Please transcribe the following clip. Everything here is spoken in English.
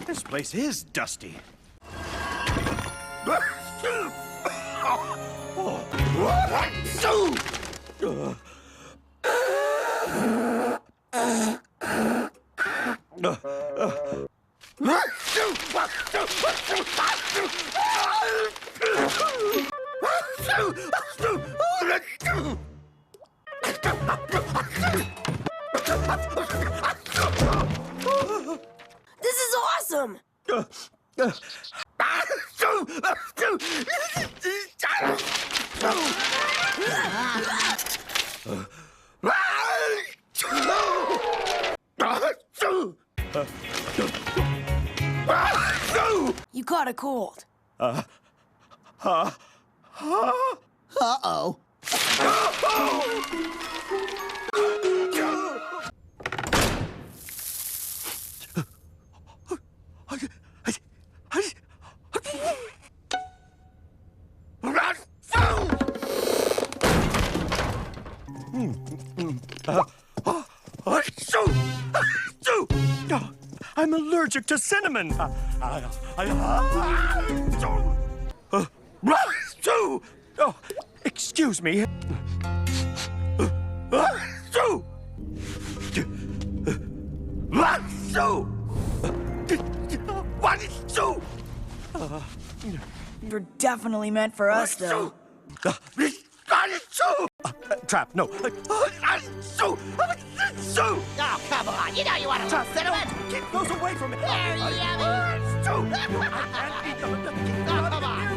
This place is dusty. This is awesome! You caught a cold. Uh-oh. I'm allergic to cinnamon. Oh, excuse me. You're definitely meant for us, though. Trap, no. Oh, come on. You know you want to cinnamon. Keep those away from me. They're yummy. I can't eat them. Oh, come on.